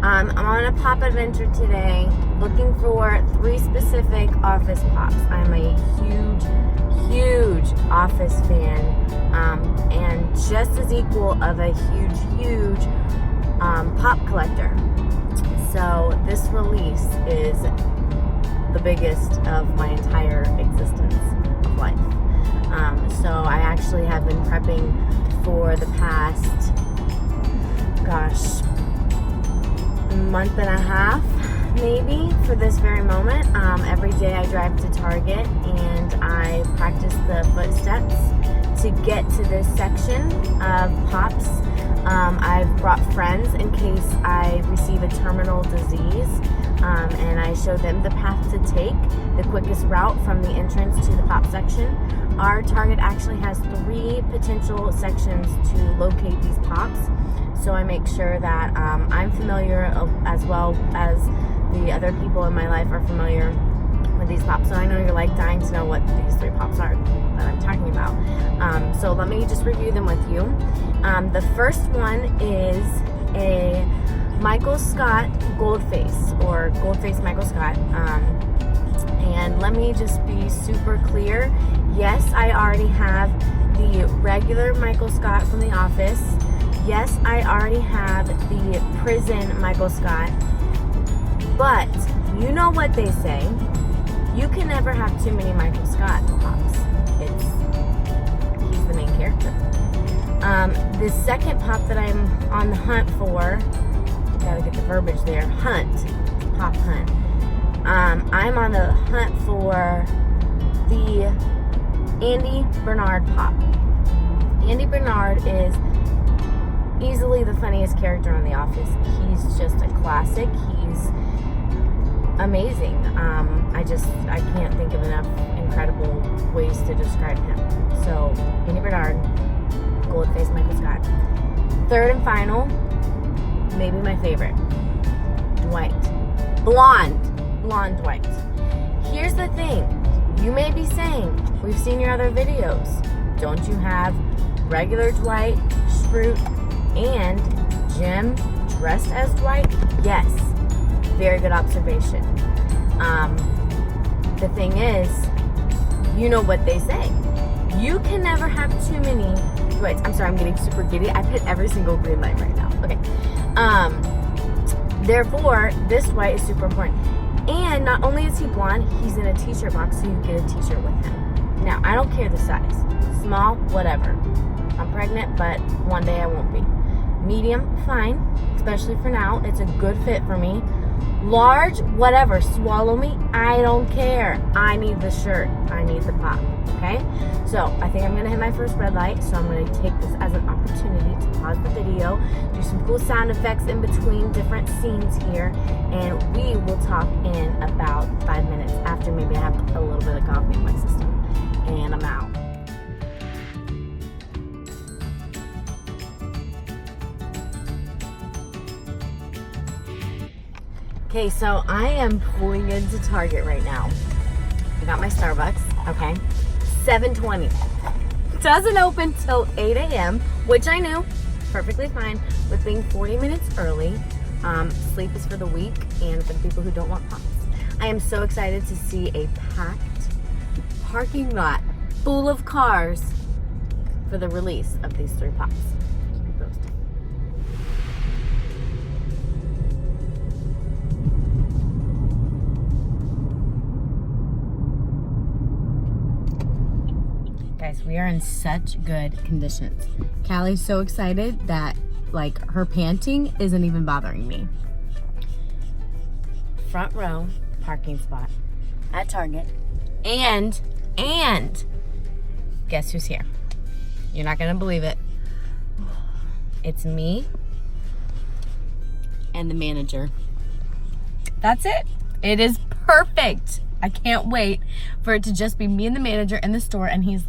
I'm on a pop adventure today, looking for 3 specific Office pops. I'm a huge Office fan, and just as equal of a huge pop collector. So this release is the biggest of my entire existence of life. So I actually have been prepping for the past, month and a half maybe for this very moment. Every day I drive to Target and I practice the footsteps to get to this section of pops. I've brought friends in case I receive a terminal disease, and I show them the path to take, the quickest route from the entrance to the pop section. Our Target actually has 3 potential sections to locate these pops, so I make sure that I'm familiar as well as the other people in my life are familiar with these pops. So I know you're like dying to know what these 3 pops are that I'm talking about. So let me just review them with you. The first one is a Michael Scott Goldface, or Goldface Michael Scott. And let me just be super clear. Yes, I already have the regular Michael Scott from The Office. Yes, I already have the prison Michael Scott. But you know what they say. You can never have too many Michael Scott pops. He's the main character. The second pop that I'm on the hunt for, gotta get the verbiage there, pop hunt. I'm on the hunt for the Andy Bernard pop. Andy Bernard is easily the funniest character on The Office. He's just a classic. He's amazing. I can't think of enough incredible ways to describe him. So, Andy Bernard, Goldface Michael Scott. Third and final, maybe my favorite, Dwight. Blonde Dwight. Here's the thing. You may be saying, we've seen your other videos. Don't you have regular Dwight Schrute and Jim dressed as Dwight? Yes. Very good observation. The thing is, you know what they say. You can never have too many Dwights. I'm sorry, I'm getting super giddy. I've hit every single green light right now. Okay. Therefore, this Dwight is super important. And not only is he blonde, he's in a t-shirt box, so you get a t-shirt with him. Now, I don't care the size. Small, whatever. I'm pregnant, but one day I won't be. Medium, fine. Especially for now. It's a good fit for me. Large, whatever. Swallow me. I don't care. I need the shirt. I need the pop. Okay? So, I think I'm going to hit my first red light. So, I'm going to take this as an opportunity to pause the video, do some cool sound effects in between different scenes here, and we will talk in about 5 minutes after maybe I have a little bit of coffee in my system. And I'm out. Okay, so I am pulling into Target right now. I got my Starbucks, okay? 7:20. Doesn't open till 8 a.m., which I knew, perfectly fine, with being 40 minutes early. Sleep is for the weak and for the people who don't want pops. I am so excited to see a packed parking lot full of cars for the release of these 3 pops. Keep you posted. Guys, we are in such good conditions. Callie's so excited that her panting isn't even bothering me. Front row parking spot at Target. And guess who's here? You're not gonna believe it. It's me and the manager. That's it. It is perfect. I can't wait for it to just be me and the manager in the store, and he's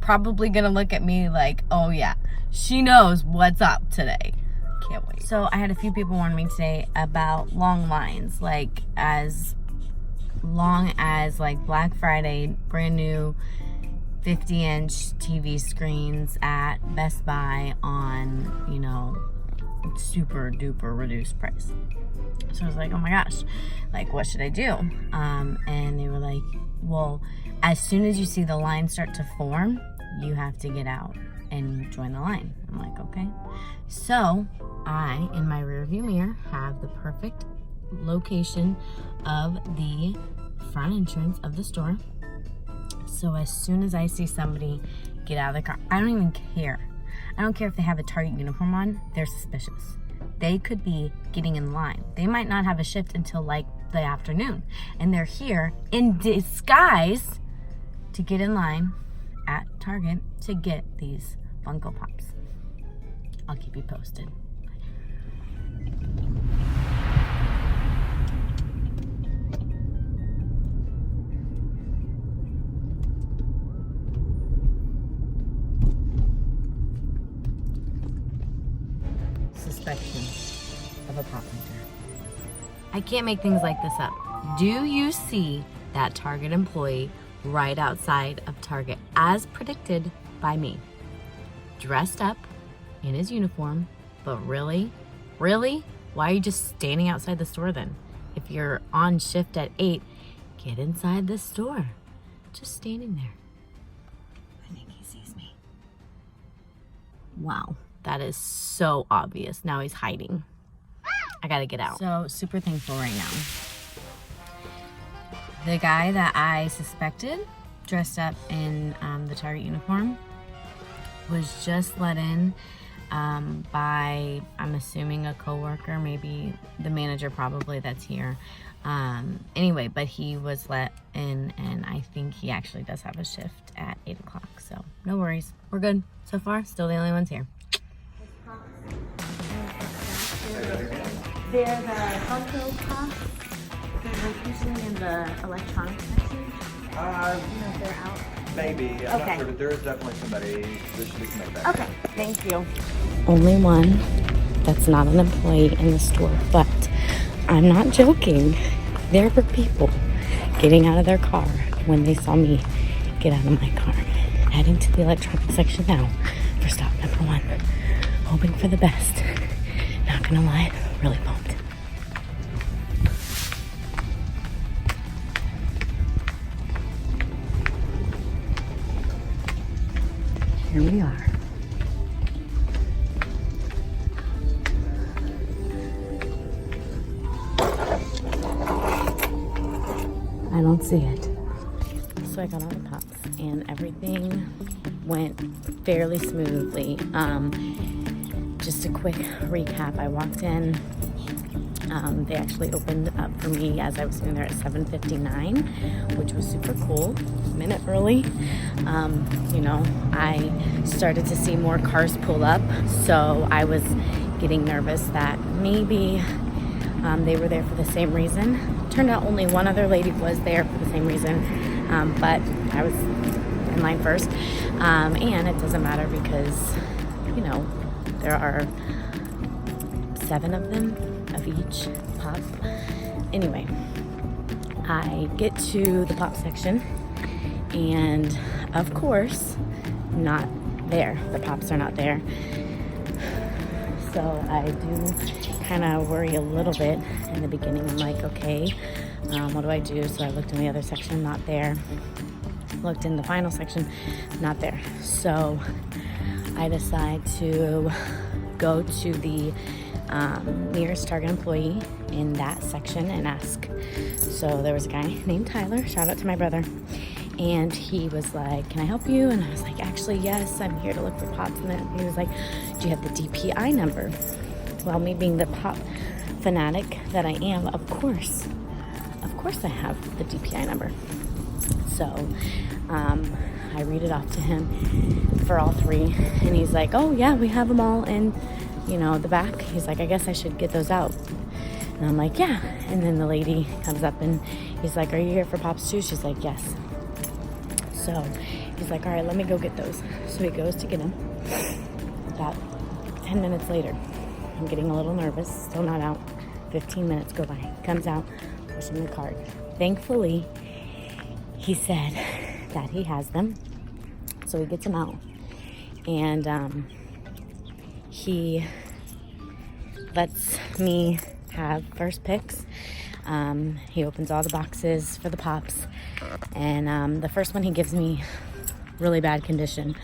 probably gonna look at me like, oh yeah, she knows what's up today. Can't wait. So I had a few people warn me today about long lines, as long as Black Friday, brand new 50-inch TV screens at Best Buy on, super duper reduced price. So I was like, oh my gosh, like what should I do? And they were like, well, as soon as you see the line start to form, you have to get out and join the line. I'm like, okay. So I, in my rearview mirror, have the perfect location of the front entrance of the store. So as soon as I see somebody get out of the car, I don't even care. I don't care if they have a Target uniform on, they're suspicious. They could be getting in line. They might not have a shift until like the afternoon. And they're here in disguise to get in line at Target to get these Funko Pops. I'll keep you posted. Suspicion of a pop hunter. I can't make things like this up. Do you see that Target employee right outside of Target as predicted by me? Dressed up in his uniform, but really? Why are you just standing outside the store then? If you're on shift at 8, get inside the store. Just standing there. I think he sees me. Wow. That is so obvious. Now he's hiding. I gotta get out. So super thankful right now. The guy that I suspected dressed up in the Target uniform was just let in by, I'm assuming, a coworker, maybe the manager probably that's here. Anyway, but he was let in, and I think he actually does have a shift at 8 o'clock. So no worries. We're good. So far, still the only ones here. They're the Funko Pops. They're like usually in the electronic section. You know if they're out? Maybe. I'm not sure, but there is definitely somebody. We can make that. Okay, thank you. Only one that's not an employee in the store, but I'm not joking. There were people getting out of their car when they saw me get out of my car. Heading to the electronic section now for stop number 1. Hoping for the best. Not gonna lie, really pumped. Here we are. I don't see it. So I got all the pops and everything went fairly smoothly. Just a quick recap. I walked in. They actually opened up for me as I was sitting there at 7:59, which was super cool. A minute early. You know, I started to see more cars pull up, so I was getting nervous that maybe they were there for the same reason. Turned out only one other lady was there for the same reason, but I was in line first. And it doesn't matter because, you know, there are 7 of them of each pop. Anyway, I get to the pop section and of course, not there. The pops are not there. So I do kind of worry a little bit in the beginning. I'm like, okay, what do I do? So I looked in the other section, not there. Looked in the final section, not there. So I decide to go to the nearest Target employee in that section and ask. So there was a guy named Tyler, shout out to my brother, and he was like, can I help you? And I was like, actually, yes, I'm here to look for pops. And then he was like, do you have the DPI number? Well, me being the pop fanatic that I am, of course I have the DPI number. So I read it off to him for all 3, and he's like, oh yeah, we have them all in, you know, the back. He's like, I guess I should get those out. And I'm like, yeah. And then the lady comes up and he's like, are you here for pops too? She's like, yes. So he's like, all right, let me go get those. So he goes to get them. About 10 minutes later, I'm getting a little nervous, still not out. 15 minutes go by, comes out, pushing the cart. Thankfully, he said that he has them. So he gets them out. And he lets me have first picks. He opens all the boxes for the Pops, and the first one he gives me really bad condition,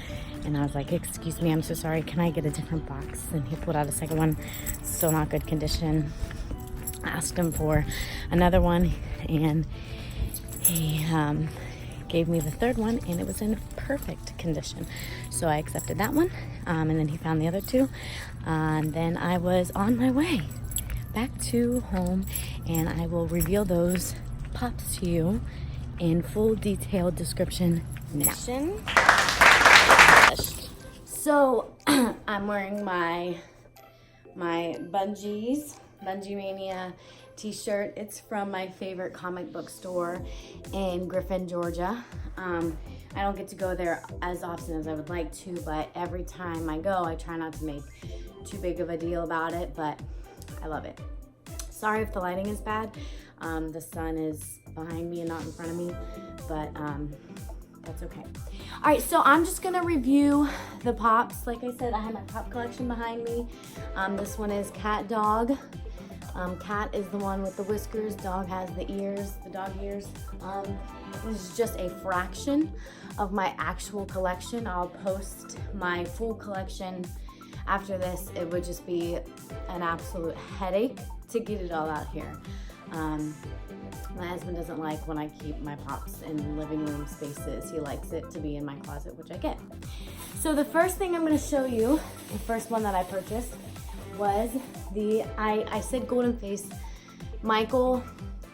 and I was like, excuse me, I'm so sorry, can I get a different box? And he pulled out a second one, still not good condition. I asked him for another one, and he gave me the third one, and it was in perfect condition, so I accepted that one. And then he found the other two, and then I was on my way back to home, and I will reveal those Pops to you in full detailed description now. So I'm wearing my Bungee Mania t-shirt. It's from my favorite comic book store in Griffin, Georgia. I don't get to go there as often as I would like to, but every time I go, I try not to make too big of a deal about it, but I love it. Sorry if the lighting is bad. The sun is behind me and not in front of me, but that's okay. All right, so I'm just gonna review the Pops. Like I said, I have my Pop collection behind me. This one is Cat Dog. Cat is the one with the whiskers. Dog has the ears, the dog ears. This is just a fraction of my actual collection. I'll post my full collection after this. It would just be an absolute headache to get it all out here. My husband doesn't like when I keep my Pops in living room spaces. He likes it to be in my closet, which I get. So the first thing I'm gonna show you, the first one that I purchased was I said Golden Face Michael,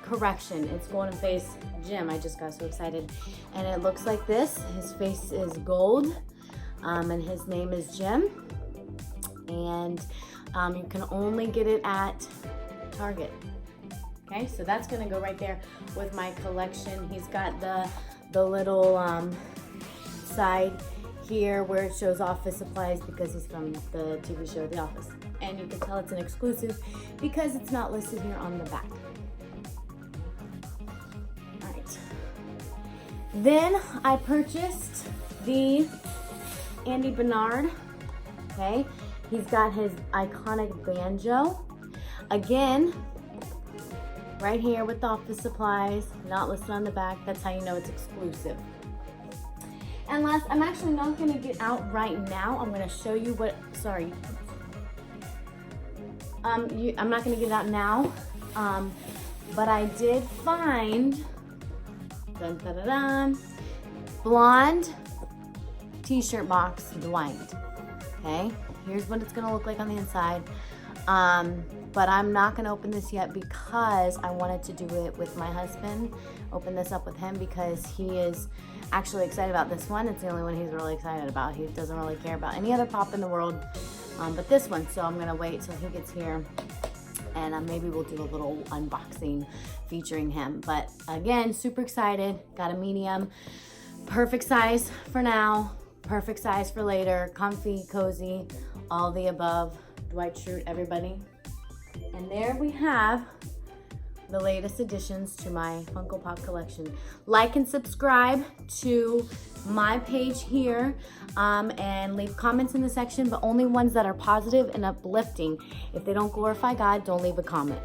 correction, it's Golden Face Jim. I just got so excited. And it looks like this. His face is gold, and his name is Jim. And you can only get it at Target. Okay, so that's gonna go right there with my collection. He's got the little side here where it shows office supplies because he's from the TV show The Office. And you can tell it's an exclusive because it's not listed here on the back. All right. Then I purchased the Andy Bernard. Okay, he's got his iconic banjo. Again, right here with the office supplies, not listed on the back. That's how you know it's exclusive. And last, I'm actually not gonna get out right now. I'm gonna show you what, sorry. I'm not gonna get it out now, but I did find, dun, dun, dun, dun, blonde t-shirt box, Dwight. Okay, here's what it's gonna look like on the inside. But I'm not gonna open this yet because I wanted to do it with my husband, open this up with him because he is actually excited about this one. It's the only one he's really excited about. He doesn't really care about any other Pop in the world, but this one. So I'm gonna wait till he gets here and maybe we'll do a little unboxing featuring him. But again, super excited, got a medium, perfect size for now, perfect size for later, comfy, cozy, all the above. Dwight Schrute, everybody. And there we have the latest additions to my Funko Pop collection. Like and subscribe to my page here, and leave comments in the section, but only ones that are positive and uplifting. If they don't glorify God, don't leave a comment.